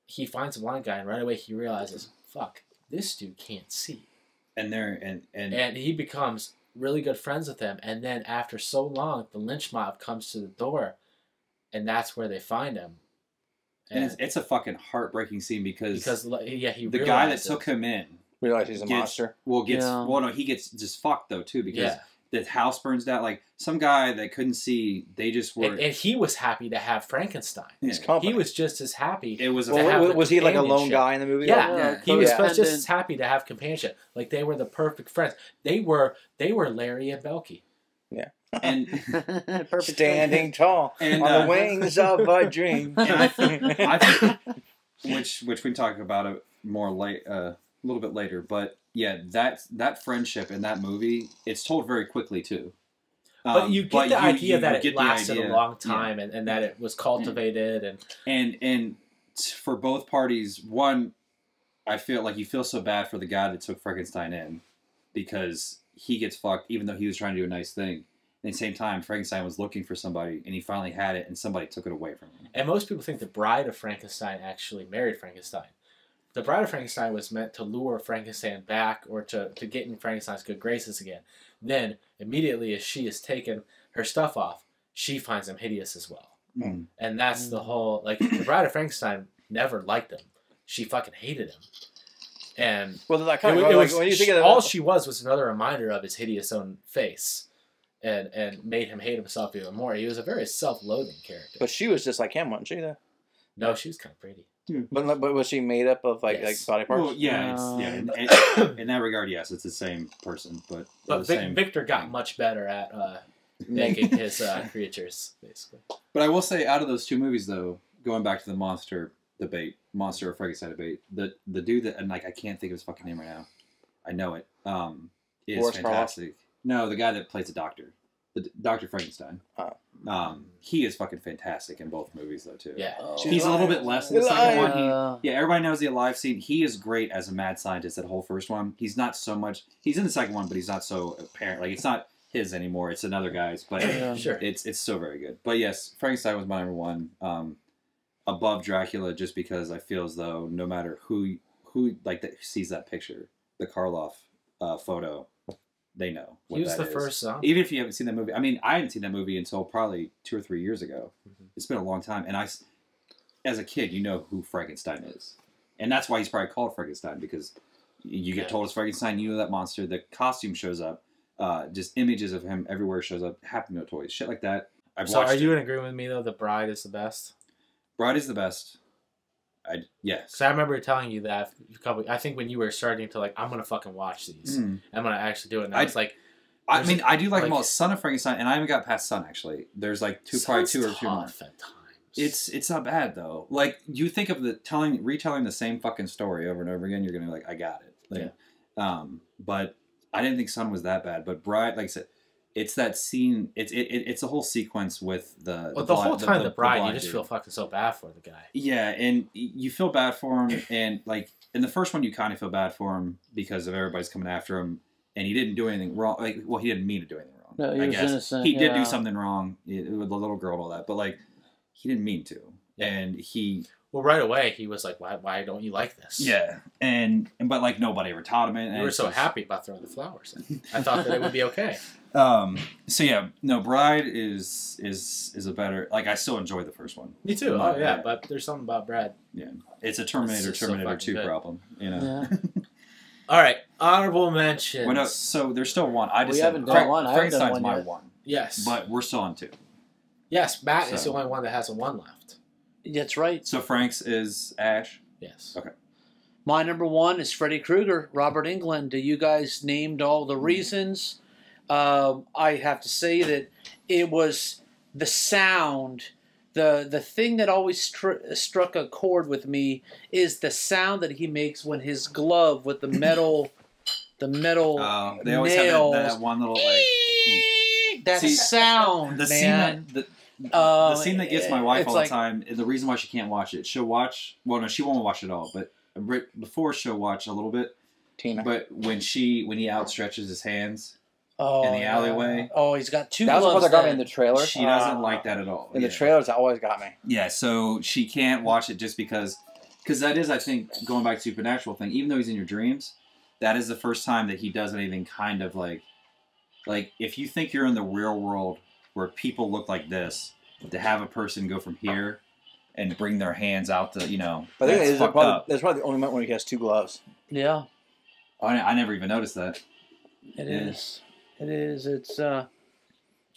he finds a blind guy, and right away he realizes, fuck, this dude can't see. And he becomes really good friends with him. And then after so long, the lynch mob comes to the door, and that's where they find him. And it's a fucking heartbreaking scene because the guy that took him in realizes he's a monster. Well, he gets just fucked though too because the house burns down. Like some guy that couldn't see, they just were. And he was happy to have Frankenstein. Yeah. He was just as happy. It was. Was he like a lone guy in the movie? Yeah, he was just as happy to have companionship. Like they were the perfect friends. They were Larry and Belky. Yeah. And standing tall on the wings of a dream. And I think which we can talk about it more a little bit later. But yeah, that friendship in that movie, it's told very quickly too. But you get the idea that it lasted a long time and that it was cultivated and for both parties, one, I feel like you feel so bad for the guy that took Frankenstein in because he gets fucked even though he was trying to do a nice thing. At the same time, Frankenstein was looking for somebody, and he finally had it, and somebody took it away from him. And most people think the Bride of Frankenstein actually married Frankenstein. The Bride of Frankenstein was meant to lure Frankenstein back or to get in Frankenstein's good graces again. Then, immediately as she has taken her stuff off, she finds him hideous as well. Mm. And that's the whole... Like, the Bride of Frankenstein never liked him. She fucking hated him. And well, that kind of when you think of that, all she was another reminder of his hideous own face. And made him hate himself even more. He was a very self-loathing character. But she was just like him, wasn't she? Though? No, she was kind of pretty. But was she made up of like body parts? Well, yeah, in that regard, yes, it's the same person. But Victor got much better at making his creatures, basically. But I will say, out of those two movies, though, going back to the monster or Frankenstein debate, the dude that, and like I can't think of his fucking name right now. I know it. Is Boris fantastic. No, the guy that plays the doctor. Dr. Frankenstein. He is fucking fantastic in both movies, though, too. Yeah. He's a little bit less in the second one. Everybody knows the alive scene. He is great as a mad scientist, that whole first one. He's not so much... He's in the second one, but he's not so apparent. Like, it's not his anymore. It's another guy's. But sure. It's so very good. But yes, Frankenstein was my number one. Above Dracula, just because I feel as though no matter who sees that picture, the Karloff photo... They know what he was that the is. First zombie. Even if you haven't seen that movie. I mean, I hadn't seen that movie until probably 2 or 3 years ago. Mm-hmm. It's been a long time. And as a kid, you know who Frankenstein is. And that's why he's probably called Frankenstein, because you get told it's Frankenstein, you know that monster, the costume shows up, just images of him everywhere shows up, Happy Meal toys, shit like that. So are you in agreement with me, though, The Bride is the best? Bride is the best. Yes. So I remember telling you that I think when you were starting to like, I'm gonna fucking watch these. I'm gonna actually do it. And I was like, I mean, I do like them all. Son of Frankenstein, and I haven't got past Son actually. There's like probably two or two more. At times. It's not bad though. Like you think of retelling the same fucking story over and over again, you're gonna be like, I got it. Like, but I didn't think Son was that bad. But Bride, like I said. It's that scene. It's a whole sequence with the. Well, the whole time the bride, you just feel fucking so bad for the guy. Yeah, and you feel bad for him, and like in the first one, you kind of feel bad for him because of everybody's coming after him, and he didn't do anything wrong. Like, well, he didn't mean to do anything wrong. No, he was innocent. He did do something wrong with the little girl and all that, but like he didn't mean to, and he. Well, right away he was like, "Why don't you like this?" Yeah, but like nobody ever taught him it. You were so happy about throwing the flowers in. I thought that it would be okay. So yeah, no, Bride is a better. Like I still enjoy the first one. Me too. Oh yeah, but there's something about Brad. Yeah, it's a Terminator 2 problem. You know. Yeah. All right, honorable mentions. Well, no, so there's still one. I just we haven't done one. I haven't done one my yet. one. Yes, but we're still on 2. Yes, Matt is the only one that has a 1 left. That's right. So Frank's is Ash? Yes. Okay. My number 1 is Freddy Krueger, Robert Englund. You guys named all the reasons. I have to say that it was the sound. The thing that always struck a chord with me is the sound that he makes when his glove with the metal they always nails. have that one little like that sound, man. The scene that gets my wife all like, the time, the reason why she can't watch it, she'll watch, well, no, she won't watch it all, but before she'll watch a little bit. Tina. But when he outstretches his hands in the alleyway. Oh, he's got 2 That was gloves what got me in the trailer. She doesn't like that at all. In the trailers, that always got me. Yeah, so she can't watch it just because Because that is, I think, going back to supernatural thing. Even though he's in your dreams, that is the first time that he does anything kind of like if you think you're in the real world where people look like this, to have a person go from here and bring their hands out to, But I think that's fucked up. that's probably the only moment when he has 2 gloves. Yeah, I never even noticed that. it is. It is. It's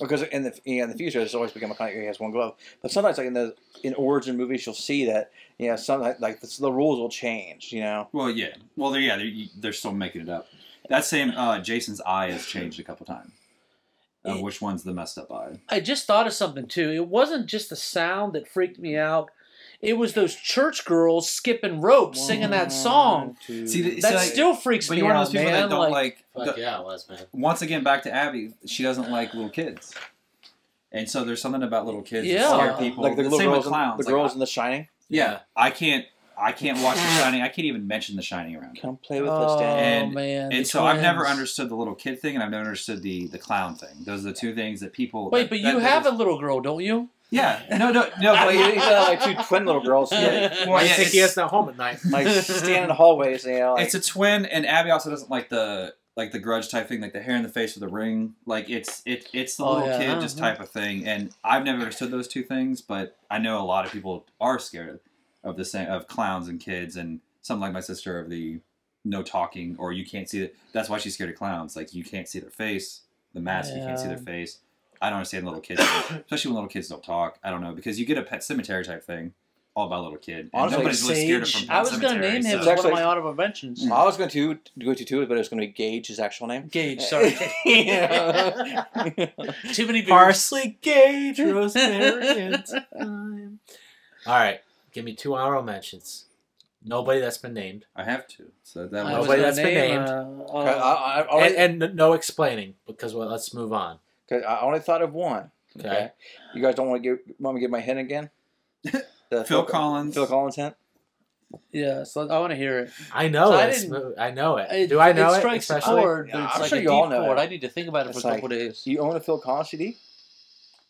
Because in the future, it's always become a kind of he has 1 glove. But sometimes, like in origin movies, you'll see that sometimes like the rules will change. Well, yeah. Well, they're still making it up. That same Jason's eye has changed a couple times. Which one's the messed up eye? I just thought of something too. It wasn't just the sound that freaked me out. It was those church girls skipping rope, singing that song. That still freaks but me you're one of out, those people man. that don't like. Fuck yeah, it was, man. Once again, back to Abby. She doesn't like little kids, and so there's something about little kids that Yeah. scare people. Like the little same girls, with clowns. the girls in The Shining. Yeah, I can't watch The Shining. I can't even mention The Shining around. Come play with us, Dad. Oh man! And the so I've never twins. understood the little kid thing, and I've never understood the clown thing. Those are the 2 things that people. Wait, but you have a little girl, don't you? Yeah. No. Well, he's got like 2 twin little girls. Well, I think he has no home at night. Like stand in the hallways. Like, It's a twin, and Abby also doesn't like the grudge type thing, like the hair in the face with the ring. Like it's the little kid just type of thing. And I've never understood those 2 things, but I know a lot of people are scared of of clowns and kids, and something like my sister of the no talking, or you can't see it. That's why she's scared of clowns. Like you can't see their face, the mask, you can't see their face. I don't understand little kids, especially when little kids don't talk. I don't know, because you get a Pet Cemetery type thing, all about little kid. And Honestly, nobody's really scared of from Sage. Pet I was going to Sematary, name him so- as one of my honorable mentions. I was going to go to 2, but it was going to be Gage, his actual name. Gage, sorry. Too many beers. Parsley, Gage, rosemary, and thyme. All right, give me 2 honorable mentions. Nobody that's been named. I have to. So that I was was Nobody gonna that's been name, named. And no explaining, because let's move on. I only thought of 1. Okay. You guys don't want me to give my hint again? The Phil Collins. Phil Collins hint? Yeah, so I want to hear it. I know So I this didn't- movie. I know it. Do I know it? strikes a Especially? chord, but Yeah, it's I'm like sure a you all deep know chord. it. I need to think about it It's for a couple like- days. You own a Phil Collins CD?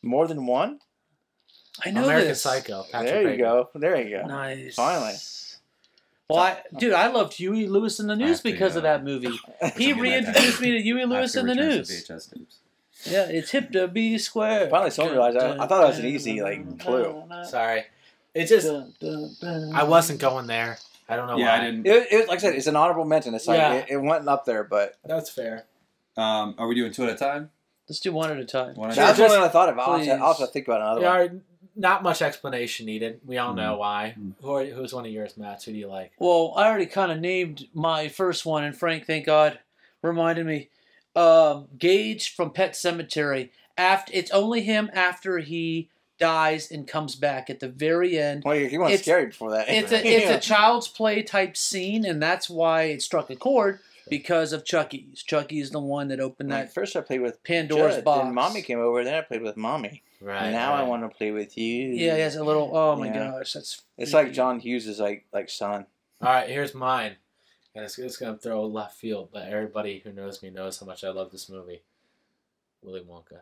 More than 1? I know American this. Psycho. Patrick There you Bateman. go. There you go. Nice. Finally. Well, I loved Huey Lewis in the News have to, because of that movie. He reintroduced me to Huey Lewis in the News. VHS tapes. Yeah, it's hip to be square. Finally, someone realized I thought that was an easy clue. Sorry. It just, I wasn't going there. I don't know Yeah, why. I didn't. It, like I said, it's an honorable mention. It's like Yeah. it went up there, but That's fair. Are we doing 2 at a time? Let's do one at a time. One at a that's time? one that I thought of. I'll Please. have to think about another There one. are not much explanation needed. We all know why. Mm. Who's one of yours, Matt? Who do you like? Well, I already kind of named my first one, and Frank, thank God, reminded me. Gage from Pet Cemetery. It's only him after he dies and comes back at the very end. Well, he wasn't It's- scary before that. It's a child's play type scene, and that's why it struck a chord because of Chucky's. Chucky's the one that opened Like, that first I played with Pandora's Judd, box. Then Mommy came over. Then I played with Mommy. Right. Now I want to play with you. Yeah, he has a little. Oh my Yeah. gosh, that's. It's freaky. like John Hughes' like son. All right, here's mine. And it's going to throw left field, but everybody who knows me knows how much I love this movie. Willy Wonka.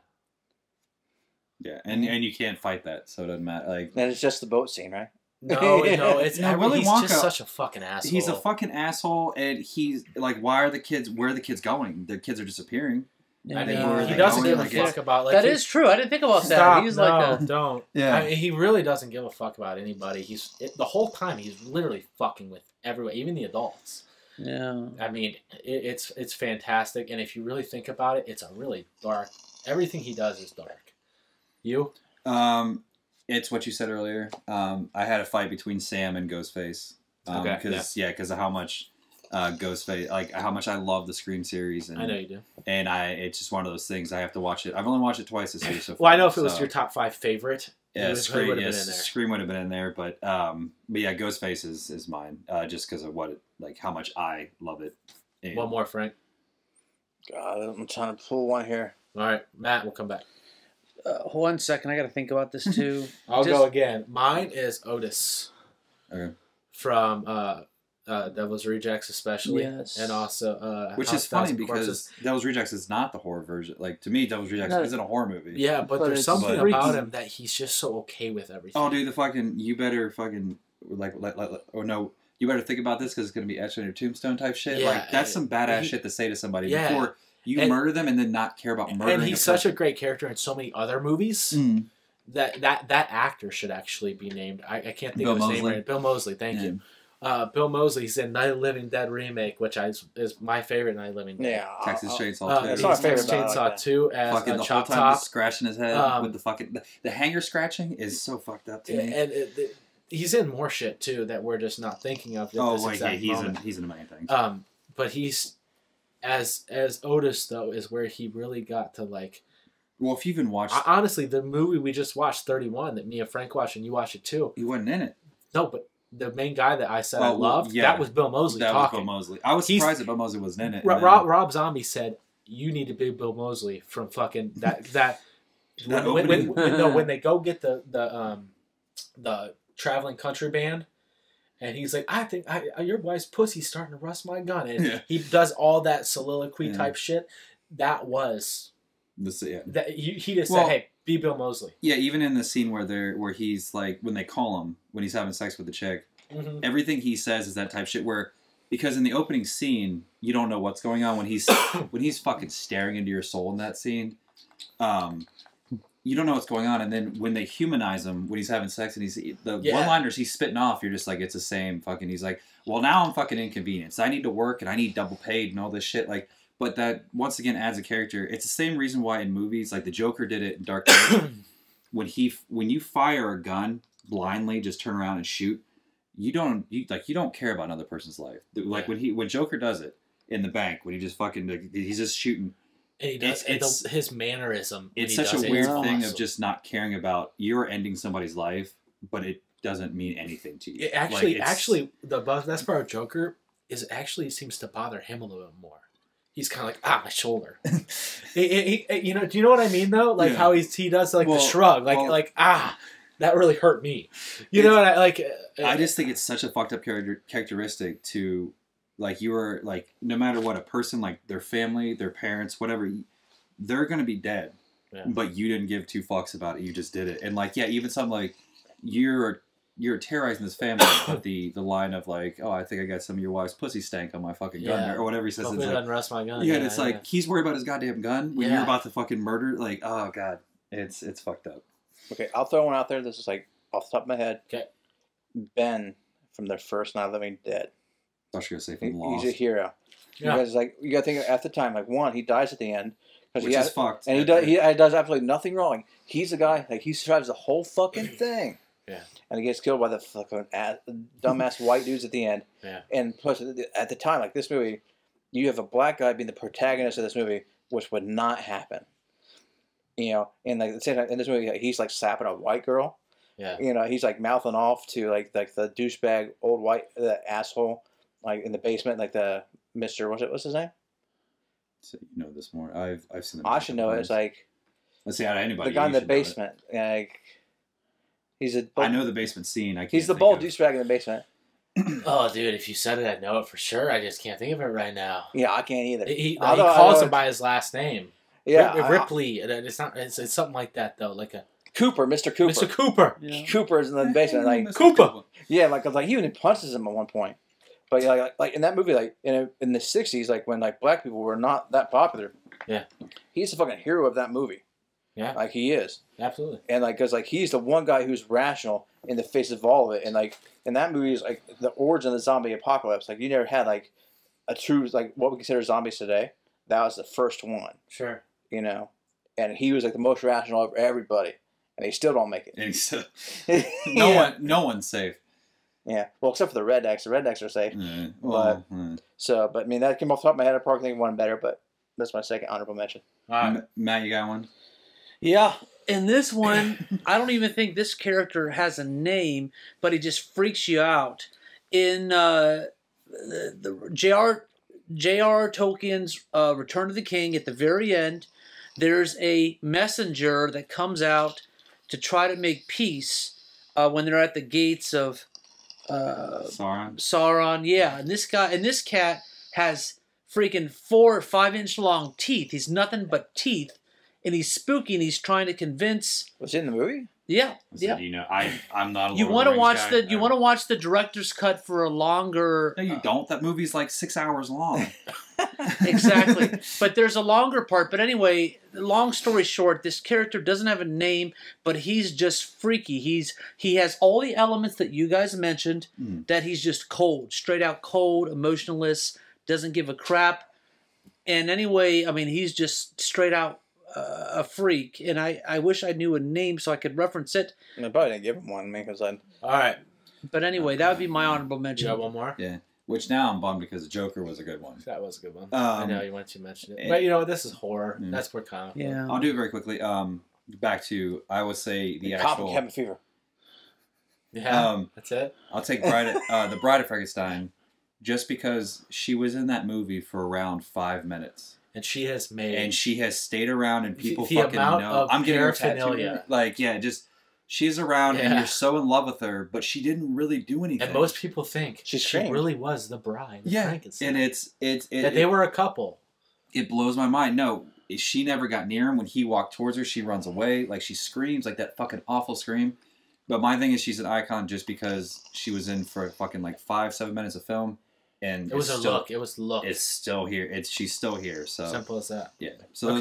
Yeah, and you can't fight that, so it doesn't matter. Like, And it's just the boat scene, right? No, it's No, Willy he's Wonka, just such a fucking asshole. he's a fucking asshole, and he's like, why are the kids? Where are the kids going? The kids are disappearing. I mean, where are he they doesn't going? give a Like, fuck it's- about like That he- is true. I didn't think about Stop, that. He's no, like a. don't. Yeah. I mean, he really doesn't give a fuck about anybody. The whole time he's literally fucking with everyone, even the adults. Yeah. I mean, it's fantastic, and if you really think about it, it's a really dark. Everything he does is dark. You? It's what you said earlier. I had a fight between Sam and Ghostface. Okay, Because of how much Ghostface, like how much I love the Scream series. And, I know you do. And it's just one of those things. I have to watch it. I've only watched it twice this year so far. Well, I know if it was so- your top 5 favorite, Yeah, it Scream would would have have been in there. Scream would have been in there, but yeah, Ghostface is mine, just because of how much I love it. And One more, Frank. God, I'm trying to pull one here. All right, Matt, we'll come back. 1 second, I got to think about this too. I'll Just- go again. Mine is Otis Okay. from Devil's Rejects, especially, Yes. and also Which House is funny Thousand because Corpses. Devil's Rejects is not the horror version. Like to me, Devil's Rejects No. isn't a horror movie. Yeah, but But there's it's something freaky. about him that he's just so okay with everything. Oh, dude, the fucking you better fucking or no, you better think about this because it's going to be etched on your tombstone type shit. Yeah, like that's some badass shit to say to somebody yeah. before you murder them and then not care about murdering. And he's such a great character in so many other movies that actor should actually be named. I can't think of his name right. Bill Moseley. Thank you. Bill Moseley's in Night of the Living Dead remake, which is my favorite Night of the Living Dead. Yeah, Texas Chainsaw 2. That's my favorite. Texas Chainsaw 2 as fucking the Chop whole time Top. just scratching his head with the fucking the hanger scratching is so fucked up to me. And he's in more shit too that we're just not thinking of. He's in a million things. But he's as Otis though is where he really got to like. Well, if you've even watched, honestly, the movie we just watched, 31, that me and Frank watched, and you watched it too. He wasn't in it. No, but the main guy that I said I loved, that was Bill Moseley talking. That was Bill Moseley. I was surprised that Bill Moseley wasn't in it. Rob Zombie said, "You need to be Bill Moseley from fucking that." when they go get the traveling country band, and he's like, "I think your wife's pussy's starting to rust my gun," and he does all that soliloquy type shit. That was that he just said, "Hey, be Bill Moseley." Yeah, even in the scene where he's like when they call him when he's having sex with the chick, everything he says is that type of shit. Where because in the opening scene you don't know what's going on when he's fucking staring into your soul in that scene. You don't know what's going on, and then when they humanize him when he's having sex and one-liners he's spitting off, you're just like it's the same fucking. He's like, well now I'm fucking inconvenienced. I need to work and I need double paid and all this shit like. But that, once again, adds a character. It's the same reason why in movies, like the Joker did it in Dark Knight, when you fire a gun blindly, just turn around and shoot, you don't care about another person's life. Like when Joker does it in the bank, when he just fucking, he's just shooting. And he does his mannerism. It's such a weird thing of just not caring about, you're ending somebody's life, but it doesn't mean anything to you. Actually, the best part of Joker is it seems to bother him a little bit more. He's kind of like, my shoulder. Do you know what I mean though? Like how he does like the shrug, that really hurt me. You know what I like? I just think it's such a fucked up characteristic to, like, you are like, no matter what, a person like their family, their parents, whatever, they're gonna be dead, but you didn't give two fucks about it. You just did it, and like, even something like you're terrorizing this family with the line of like, oh, I think I got some of your wife's pussy stank on my fucking gun or whatever he says. Hopefully it doesn't rust my gun. Yeah, and it's like he's worried about his goddamn gun when you're about to fucking murder. Like, oh god, it's fucked up. Okay, I'll throw one out there. This is like off the top of my head. Okay, Ben from their first Night of the Living Dead. I was gonna say from Lost. He's a hero. Yeah. Because like you gotta think at the time, like one, he dies at the end. Which is fucked. And he does absolutely nothing wrong. He's the guy, like he survives the whole fucking thing. Yeah. And he gets killed by the fucking dumbass white dudes at the end. Yeah. And plus, at the time, like this movie, you have a black guy being the protagonist of this movie, which would not happen. You know, and like at the same time, in this movie, he's like slapping a white girl. Yeah. You know, he's like mouthing off to like the douchebag old white asshole, like in the basement, like the Mr. What's his name? So you know this more. I've seen. I should know it. It's like. Let's see, out of anybody. The guy in the basement, like. I know the basement scene. He's the bald douchebag in the basement. Oh, dude! If you said it, I'd know it for sure. I just can't think of it right now. Yeah, I can't either. He calls him by his last name. Yeah, Ripley. It's not. It's something like that though. Like a Cooper, Mr. Cooper. Mr. Cooper. Yeah. Cooper's in the basement. Like Cooper. Yeah, like he even punches him at one point. But like in that movie, like in the '60s, like when like black people were not that popular. Yeah. He's the fucking hero of that movie. Yeah. Like he is. Absolutely. And like, cause like he's the one guy who's rational in the face of all of it. And like, in that movie is like the origin of the zombie apocalypse. Like you never had like a true, like what we consider zombies today. That was the first one. Sure. You know, and he was like the most rational of everybody. And they still don't make it. And he's still, no one's safe. Yeah. Well, except for the rednecks. The rednecks are safe. Well, but I mean, that came off the top of my head. I probably think one better, but that's my second honorable mention. Matt, you got one? Yeah. In this one, I don't even think this character has a name, but he just freaks you out. In the J.R. Tolkien's Return of the King, at the very end, there's a messenger that comes out to try to make peace when they're at the gates of Sauron. Yeah, and this cat has freaking 4 or 5 inch long teeth. He's nothing but teeth. And he's spooky, and he's trying to convince... Was he in the movie? Yeah, I said, yeah. you know, I'm not a You want to watch the director's cut for a longer. No, you don't. That movie's like 6 hours long. Exactly, but there's a longer part. But anyway, long story short, this character doesn't have a name, but he's just freaky. He has all the elements that you guys mentioned. That he's just cold, straight out cold, emotionless, doesn't give a crap. And anyway, I mean, he's just straight out a freak. And I wish I knew a name so I could reference it. I probably didn't give him one because I. All right. But anyway, that would be my honorable mention. You got one more? Yeah. Which now I'm bummed because Joker was a good one. That was a good one. I know you wanted to mention it. But you know, this is horror. Yeah. That's where comic. Yeah. I'll do it very quickly. Back to, I would say the actual... Cabin Fever. Yeah, that's it. I'll take the Bride of Frankenstein just because she was in that movie for around 5 minutes. And she has made... And she has stayed around and people the fucking amount know. of I'm getting her tattoo. paraphernalia. Like, yeah, just... She's around and you're so in love with her, but she didn't really do anything. And most people think she really was the bride of Frankenstein. And that they were a couple. It blows my mind. No, she never got near him. When he walked towards her, she runs away. Like, she screams, like that fucking awful scream. But my thing is she's an icon just because she was in for fucking like 5-7 minutes of film. And it was look. It was look. It's still here. She's still here. So simple as that. Yeah. So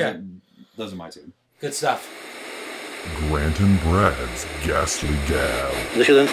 those are my two. Good stuff. Grant and Brad's Ghastly Gab. This is